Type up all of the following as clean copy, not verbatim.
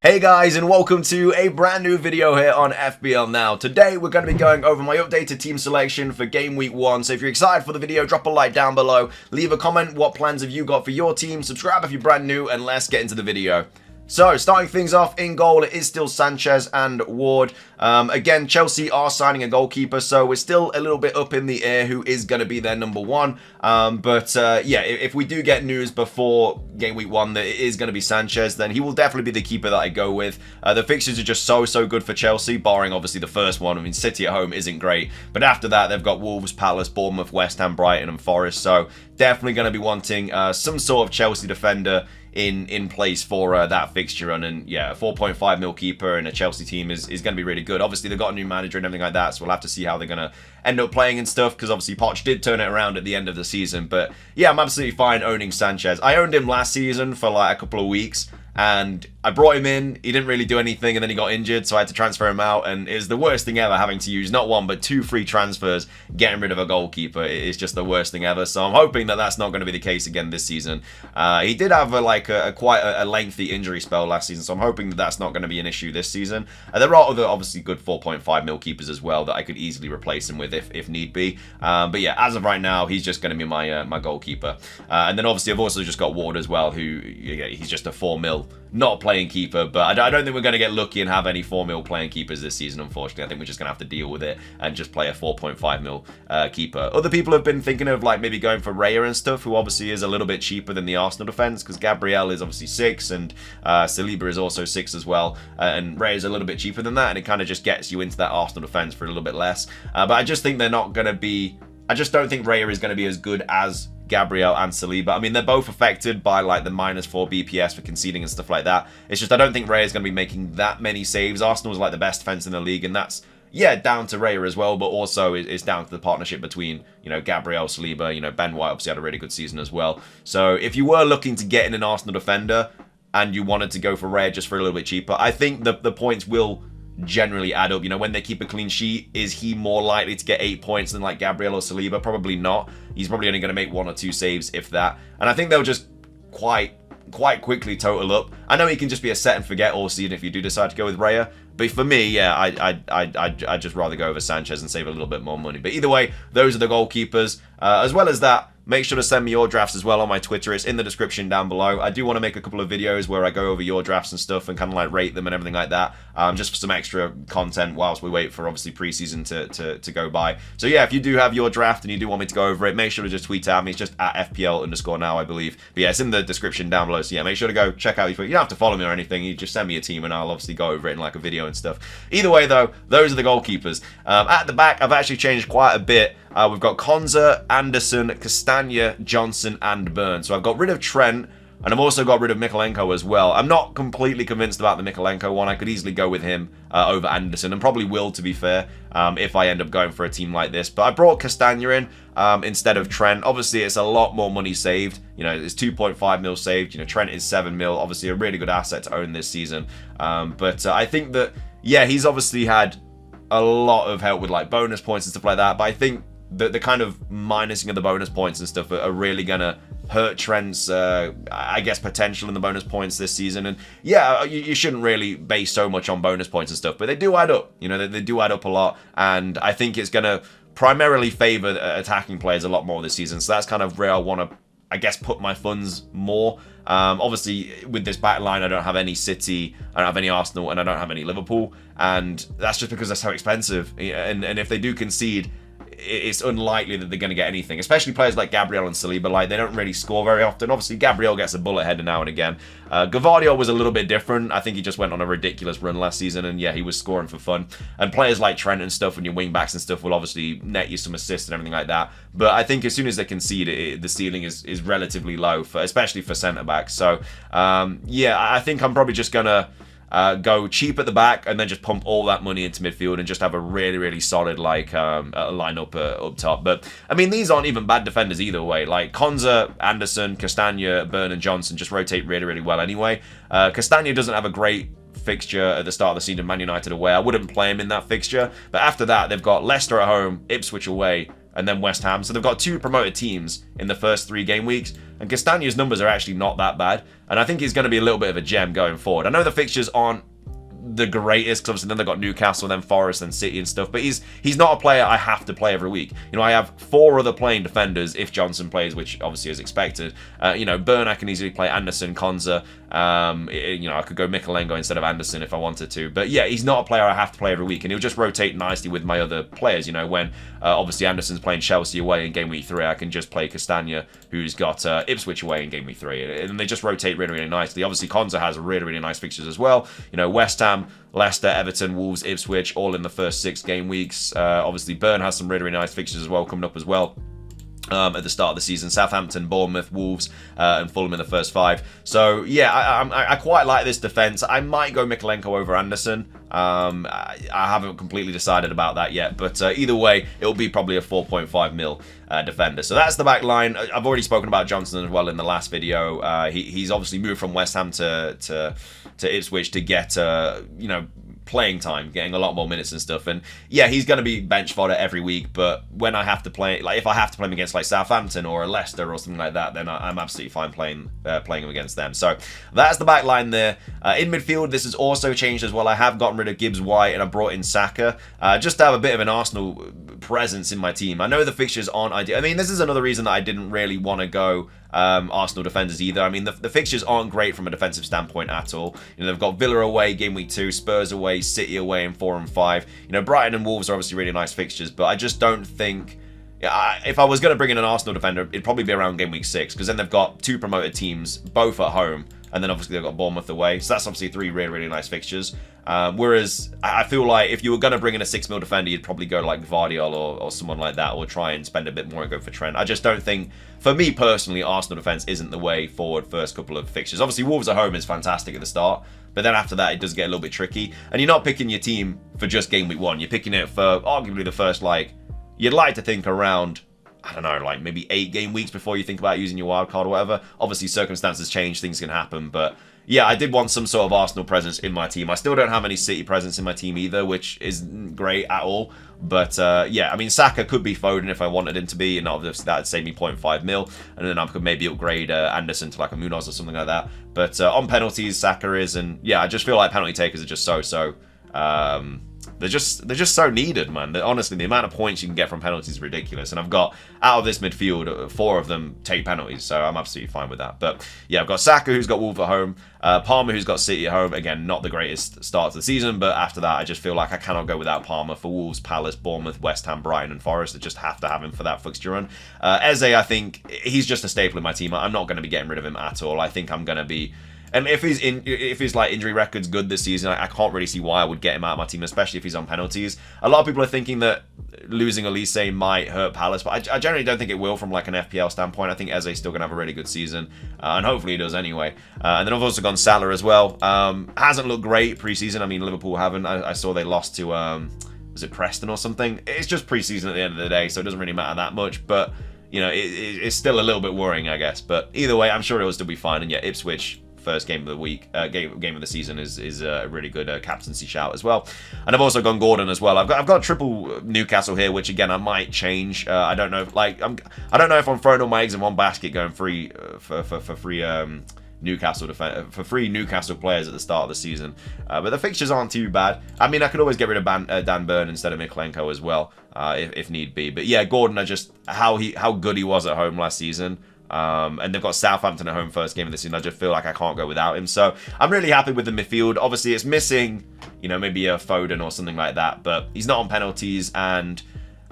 Hey guys, and welcome to a brand new video here on FPL Now. Today we're going to be going over my updated team selection for game week 1. So if you're excited for the video, drop a like down below, leave a comment, what plans have you got for your team, subscribe if you're brand new, and let's get into the video. So, starting things off, in goal, it is still Sanchez and Ward. Again, Chelsea are signing a goalkeeper, so we're still a little bit up in the air who is going to be their number one. Yeah, if we do get news before game week 1 that it is going to be Sanchez, then he will definitely be the keeper that I go with. The fixtures are just so good for Chelsea, barring obviously the first one. I mean, City at home isn't great, but after that, they've got Wolves, Palace, Bournemouth, West Ham, Brighton, and Forest. So, definitely going to be wanting some sort of Chelsea defender in place for that fixture run. And yeah, a 4.5 mil keeper in a Chelsea team is going to be really good. Obviously they've got a new manager and everything like that, so we'll have to see how they're going to end up playing and stuff, because obviously Poch did turn it around at the end of the season. But yeah, I'm absolutely fine owning Sanchez. I owned him last season for like a couple of weeks, and I brought him in, he didn't really do anything, and then he got injured, so I had to transfer him out, and it's the worst thing ever having to use not one but 2 free transfers getting rid of a goalkeeper. It's just the worst thing ever, so I'm hoping that that's not going to be the case again this season. He did have quite a lengthy injury spell last season, so I'm hoping that that's not going to be an issue this season. There are other obviously good 4.5 mil keepers as well that I could easily replace him with if need be. But yeah, as of right now, he's just going to be my goalkeeper. And then obviously I've also just got Ward as well, who he's just a 4 mil not playing keeper, but I don't think we're going to get lucky and have any 4 mil playing keepers this season, unfortunately. I think we're just going to have to deal with it and just play a 4.5 mil keeper. Other people have been thinking of like maybe going for Raya and stuff, who obviously is a little bit cheaper than the Arsenal defense, because Gabriel is obviously 6 and Saliba is also 6 as well, and Raya is a little bit cheaper than that, and it kind of just gets you into that Arsenal defense for a little bit less. But I just think they're not going to be, I just don't think Raya is going to be as good as Gabriel and Saliba. I mean, they're both affected by like the -4 BPS for conceding and stuff like that. It's just I don't think Raya is going to be making that many saves. Arsenal is like the best defense in the league, and that's, yeah, down to Raya as well, but also it's down to the partnership between, you know, Gabriel, Saliba. You know, Ben White obviously had a really good season as well. So if you were looking to get in an Arsenal defender and you wanted to go for Raya just for a little bit cheaper, I think the points will generally add up. You know, when they keep a clean sheet, is he more likely to get 8 points than like Gabriel or Saliba? Probably not. He's probably only going to make 1 or 2 saves, if that. And I think they'll just quite quickly total up. I know he can just be a set and forget all season if you do decide to go with Raya, but for me, yeah, I'd just rather go over Sanchez and save a little bit more money. But either way, those are the goalkeepers. As well as that, make sure to send me your drafts as well on my Twitter. It's in the description down below. I do want to make a couple of videos where I go over your drafts and stuff and kind of like rate them and everything like that, just for some extra content whilst we wait for obviously preseason to go by. So yeah, if you do have your draft and you do want me to go over it, make sure to just tweet at me. It's just at FPL_now, I believe. But yeah, it's in the description down below. So yeah, make sure to go check out. You don't have to follow me or anything. You just send me a team and I'll obviously go over it in like a video and stuff. Either way though, those are the goalkeepers. At the back, I've actually changed quite a bit. We've got Konza, Anderson, Castagna, Johnson, and Burn. So I've got rid of Trent, and I've also got rid of Mikalenko as well. I'm not completely convinced about the Mikalenko one. I could easily go with him over Anderson, and probably will, to be fair, if I end up going for a team like this. But I brought Castagna in instead of Trent. Obviously, it's a lot more money saved. You know, it's 2.5 mil saved. You know, Trent is 7 mil. Obviously, a really good asset to own this season. I think that, yeah, he's obviously had a lot of help with like bonus points and stuff like that. But I think the kind of minusing of the bonus points and stuff are really gonna hurt Trent's, I guess, potential in the bonus points this season. And yeah, you shouldn't really base so much on bonus points and stuff, but they do add up. You know, they do add up a lot, and I think it's gonna primarily favor attacking players a lot more this season. So that's kind of where I want to, I guess, put my funds more. Obviously, with this back line, I don't have any City, I don't have any Arsenal, and I don't have any Liverpool, and that's just because they're so expensive. And if they do concede, it's unlikely that they're going to get anything, especially players like Gabriel and Saliba. Like, they don't really score very often. Obviously, Gabriel gets a bullet header now and again. Gavardio was a little bit different. I think he just went on a ridiculous run last season, and yeah, he was scoring for fun. And players like Trent and stuff, and your wing backs and stuff, will obviously net you some assists and everything like that. But I think as soon as they concede, the ceiling is relatively low, especially for centre backs. So yeah, I think I'm probably just gonna go cheap at the back and then just pump all that money into midfield and just have a really solid like lineup up top. But I mean, these aren't even bad defenders either way. Like Konza, Anderson, Castagna, Burn, and Johnson just rotate really well anyway. Castagna doesn't have a great fixture at the start of the season, Man United away. I wouldn't play him in that fixture. But after that, they've got Leicester at home, Ipswich away, and then West Ham. So they've got 2 promoted teams in the first 3 game weeks, and Castagna's numbers are actually not that bad, and I think he's going to be a little bit of a gem going forward. I know the fixtures aren't the greatest, because obviously then they've got Newcastle, then Forest, then City and stuff, but he's not a player I have to play every week. You know, I have 4 other playing defenders if Johnson plays, which obviously is expected. You know, Burn, I can easily play Anderson, Konza. You know, I could go Mikalenko instead of Anderson if I wanted to, but yeah, he's not a player I have to play every week, and he'll just rotate nicely with my other players. You know, when obviously Anderson's playing Chelsea away in game week 3, I can just play Castagna, who's got Ipswich away in game week 3, and they just rotate really, really nicely. Obviously, Konza has really, really nice fixtures as well. You know, West Ham, Leicester, Everton, Wolves, Ipswich, all in the first 6 game weeks. Obviously, Burn has some really, really nice fixtures as well coming up as well. At the start of the season, Southampton, Bournemouth, Wolves, and Fulham in the first 5. So yeah, I quite like this defense. I might go Mikalenko over Anderson. I haven't completely decided about that yet, but either way, it'll be probably a 4.5 mil defender. So that's the back line. I've already spoken about Johnson as well in the last video. He's obviously moved from West Ham to Ipswich to get you know, playing time, getting a lot more minutes and stuff, and yeah, he's going to be bench fodder every week, but when I have to play, like if I have to play him against like Southampton or a Leicester or something like that, then I'm absolutely fine playing him against them. So that's the back line there. In midfield, this has also changed as well. I have gotten rid of Gibbs White and I brought in Saka, just to have a bit of an Arsenal presence in my team. I know the fixtures aren't ideal. I mean, this is another reason that I didn't really want to go Arsenal defenders either. I mean, the fixtures aren't great from a defensive standpoint at all. You know, they've got Villa away game week 2, Spurs away, City away in 4 and 5. You know, Brighton and Wolves are obviously really nice fixtures, but I just don't think... if I was going to bring in an Arsenal defender, it'd probably be around game week 6, because then they've got 2 promoted teams, both at home, and then obviously they've got Bournemouth away. So that's obviously 3 really, really nice fixtures. Whereas I feel like if you were going to bring in a 6 mil defender, you'd probably go like Gvardiol or someone like that, or try and spend a bit more and go for Trent. I just don't think, for me personally, Arsenal defense isn't the way forward first couple of fixtures. Obviously, Wolves at home is fantastic at the start, but then after that, it does get a little bit tricky. And you're not picking your team for just game week 1. You're picking it for arguably the first, like, you'd like to think around, I don't know, like maybe 8 game weeks before you think about using your wildcard or whatever. Obviously, circumstances change, things can happen, but yeah, I did want some sort of Arsenal presence in my team. I still don't have any City presence in my team either, which isn't great at all. But yeah, I mean, Saka could be Foden if I wanted him to be, and obviously that'd save me 0.5 mil, and then I could maybe upgrade Anderson to like a Munoz or something like that. But on penalties, Saka is, and yeah, I just feel like penalty takers are just so they're just so needed, man. Honestly, the amount of points you can get from penalties is ridiculous. And I've got, out of this midfield, 4 of them take penalties, so I'm absolutely fine with that. But yeah, I've got Saka, who's got Wolves at home, Palmer, who's got City at home. Again, not the greatest start to the season, but after that, I just feel like I cannot go without Palmer for Wolves, Palace, Bournemouth, West Ham, Brighton, and Forest. I just have to have him for that fixture run. Eze, I think he's just a staple in my team. I'm not going to be getting rid of him at all. I think I'm going to be... And if his like injury record's good this season, I can't really see why I would get him out of my team, especially if he's on penalties. A lot of people are thinking that losing Elise might hurt Palace, but I generally don't think it will from like an FPL standpoint. I think Eze's still going to have a really good season, and hopefully he does anyway. And then I've also gone Salah as well. Hasn't looked great pre-season. I mean, Liverpool haven't. I saw they lost to, was it Preston or something? It's just pre-season at the end of the day, so it doesn't really matter that much, but you know, it's still a little bit worrying, I guess. But either way, I'm sure it will still be fine. And yeah, Ipswich, first game of the week, game of the season is a really good captaincy shout as well. And I've also gone Gordon as well. I've got triple Newcastle here, which again I might change. I don't know. Like I don't know if I'm throwing all my eggs in one basket, going free for free Newcastle for free Newcastle players at the start of the season. But the fixtures aren't too bad. I mean, I could always get rid of Dan Burn instead of Mikalenko as well, if need be. But yeah, Gordon, I just how good he was at home last season. And they've got Southampton at home first game of the season. I just feel like I can't go without him. So I'm really happy with the midfield. Obviously, it's missing, you know, maybe a Foden or something like that. But he's not on penalties, and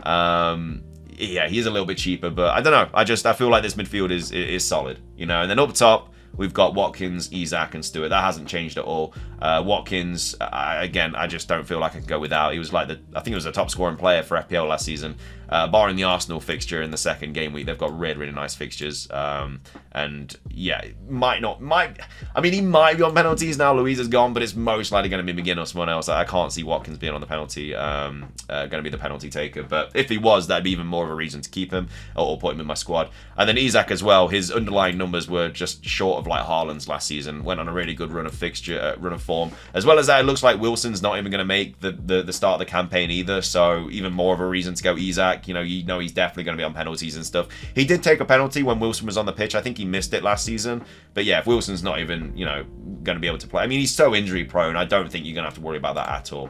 yeah, he's a little bit cheaper. But I don't know. I feel like this midfield is solid, you know. And then up top, we've got Watkins, Isak, and Stewart. That hasn't changed at all. Watkins, again, I just don't feel like I can go without. He was like I think he was a top scoring player for FPL last season. Barring the Arsenal fixture in the second game week, they've got really, really nice fixtures. And yeah, I mean, he might be on penalties now. Louise is gone, but it's most likely going to be McGinn or someone else. I can't see Watkins being on the penalty, going to be the penalty taker. But if he was, that'd be even more of a reason to keep him or put him in my squad. And then Isak as well. His underlying numbers were just short of like Haaland's last season. Went on a really good run of form. As well as that, it looks like Wilson's not even going to make the start of the campaign either. So even more of a reason to go Isak. back. You know he's definitely going to be on penalties and stuff. He did take a penalty when Wilson was on the pitch. I think he missed it last season. But yeah, if Wilson's not even, you know, going to be able to play, I mean, he's so injury prone. I don't think you're going to have to worry about that at all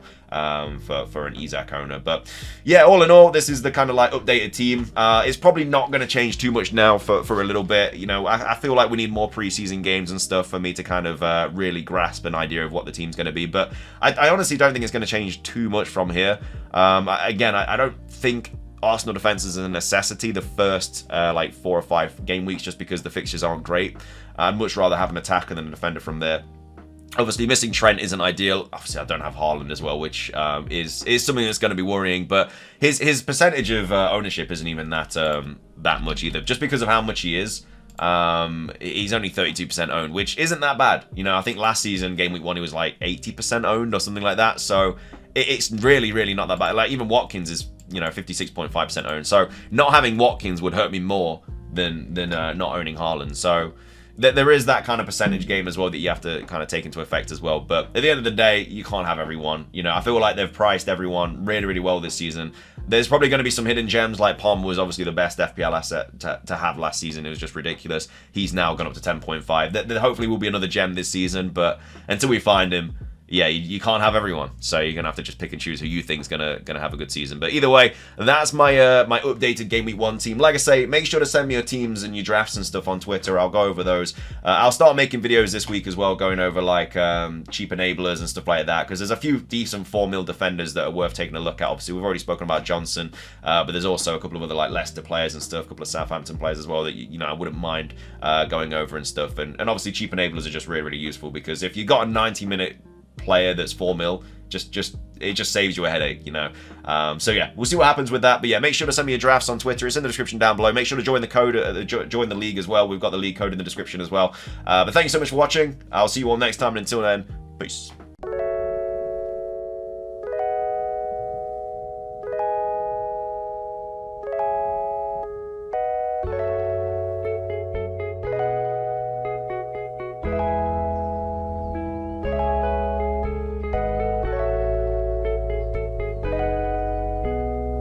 for an Isaac owner. But yeah, all in all, this is the kind of like updated team. It's probably not going to change too much now for a little bit. You know, I feel like we need more preseason games and stuff for me to kind of really grasp an idea of what the team's going to be. But I honestly don't think it's going to change too much from here. Again, I don't think Arsenal defense is a necessity the first like 4 or 5 game weeks, just because the fixtures aren't great. I'd much rather have an attacker than a defender from there. Obviously, missing Trent isn't ideal. Obviously, I don't have Haaland as well, which is something that's going to be worrying. But his percentage of ownership isn't even that much either, just because of how much he is. He's only 32% owned, which isn't that bad. You know, I think last season, game week 1, he was like 80% owned or something like that. So it's really not that bad. Like even Watkins is, you know, 56.5% owned. So not having Watkins would hurt me more than not owning Haaland. So there is that kind of percentage game as well that you have to kind of take into effect as well. But at the end of the day, you can't have everyone. You know, I feel like they've priced everyone really well this season. There's probably going to be some hidden gems, like Pom was obviously the best FPL asset to have last season. It was just ridiculous. He's now gone up to 10.5. There hopefully will be another gem this season, but until we find him, yeah, you can't have everyone. So you're gonna have to just pick and choose who you think's gonna have a good season. But either way, that's my my updated Game Week 1 team. Like I say, make sure to send me your teams and your drafts and stuff on Twitter. I'll go over those. I'll start making videos this week as well, going over like cheap enablers and stuff like that, because there's a few decent 4 mil defenders that are worth taking a look at. Obviously, we've already spoken about Johnson, but there's also a couple of other like Leicester players and stuff, a couple of Southampton players as well that you know I wouldn't mind going over and stuff. And obviously, cheap enablers are just really useful, because if you got a 90-minute player that's 4 mil, it just saves you a headache, you know. So yeah, we'll see what happens with that. But yeah, make sure to send me your drafts on Twitter. It's in the description down below. Make sure to join the code, join the league as well. We've got the league code in the description as well. But thank you so much for watching. I'll see you all next time, and until then, peace.